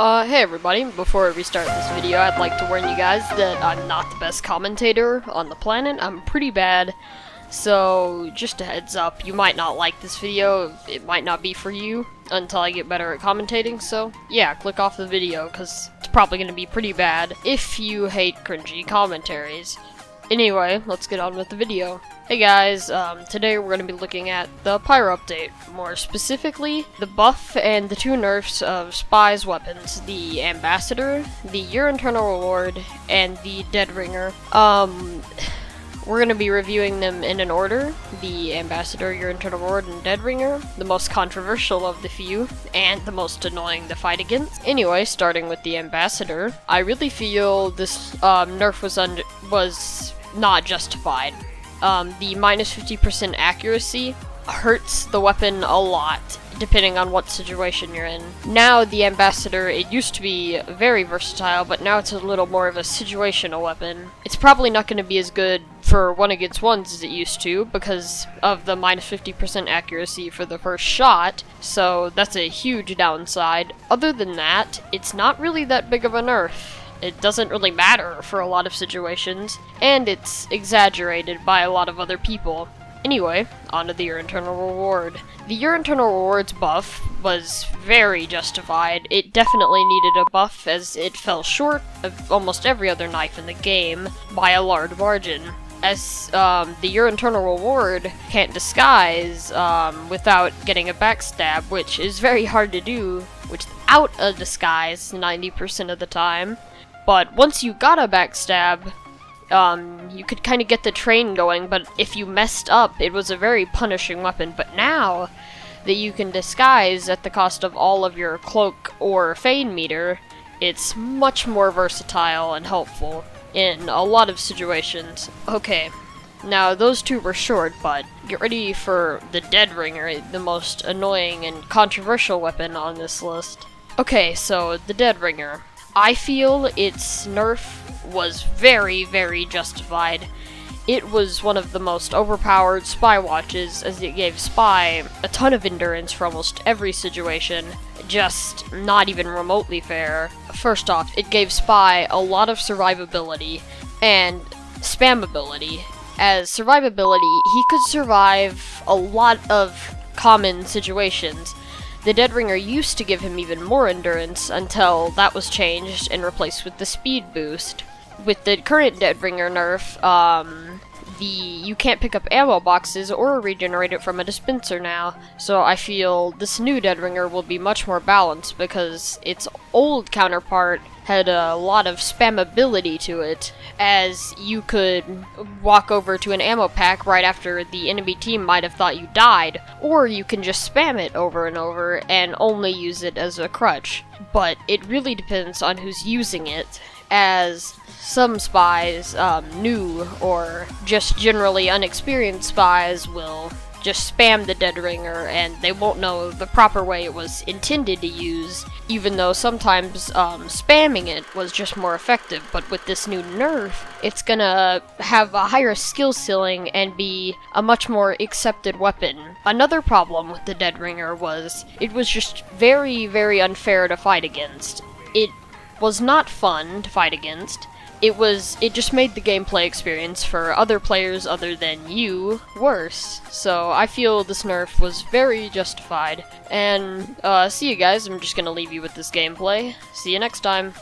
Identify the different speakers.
Speaker 1: Hey everybody, before we start this video, I'd like to warn you guys that I'm not the best commentator on the planet. I'm pretty bad, so just a heads up, you might not like this video, it might not be for you until I get better at commentating, so yeah, click off the video, because it's probably going to be pretty bad if you hate cringy commentaries. Anyway, let's get on with the video. Hey guys, today we're going to be looking at the Pyro update. More specifically, the buff and the two nerfs of Spy's weapons, the Ambassador, the Your Internal Reward, and the Dead Ringer. We're going to be reviewing them in an order. The Ambassador, Your Internal Reward, and Dead Ringer, the most controversial of the few, and the most annoying to fight against. Anyway, starting with the Ambassador, I really feel this nerf was not justified. The minus 50% accuracy hurts the weapon a lot, depending on what situation you're in. Now, the Ambassador, it used to be very versatile, but now it's a little more of a situational weapon. It's probably not going to be as good for 1-against-1s as it used to, because of the minus 50% accuracy for the first shot, so that's a huge downside. Other than that, it's not really that big of a nerf. It doesn't really matter for a lot of situations, and it's exaggerated by a lot of other people. Anyway, on to the Your Internal Reward. The Your Internal Reward's buff was very justified. It definitely needed a buff, as it fell short of almost every other knife in the game by a large margin. As the Your Internal Reward can't disguise without getting a backstab, which is very hard to do without a disguise 90% of the time. But once you got a backstab, you could kind of get the train going, but if you messed up, it was a very punishing weapon. But now that you can disguise at the cost of all of your cloak or feign meter, it's much more versatile and helpful in a lot of situations. Okay, now those two were short, but get ready for the Dead Ringer, the most annoying and controversial weapon on this list. Okay, so the Dead Ringer. I feel its nerf was very, very justified. It was one of the most overpowered Spy watches, as it gave Spy a ton of endurance for almost every situation, just not even remotely fair. First off, it gave Spy a lot of survivability and spammability. As survivability, he could survive a lot of common situations. The Dead Ringer used to give him even more endurance until that was changed and replaced with the speed boost. With the current Dead Ringer nerf, you can't pick up ammo boxes or regenerate it from a dispenser now, so I feel this new Dead Ringer will be much more balanced because its old counterpart had a lot of spammability to it, as you could walk over to an ammo pack right after the enemy team might have thought you died, or you can just spam it over and over and only use it as a crutch. But it really depends on who's using it, as some spies, new or just generally unexperienced spies, will just spam the Dead Ringer and they won't know the proper way it was intended to use, even though sometimes spamming it was just more effective. But with this new nerf, it's gonna have a higher skill ceiling and be a much more accepted weapon. Another problem with the Dead Ringer was it was just very, very unfair to fight against. It was not fun to fight against. It just made the gameplay experience for other players other than you worse. So I feel this nerf was very justified. And see you guys, I'm just gonna leave you with this gameplay. See you next time.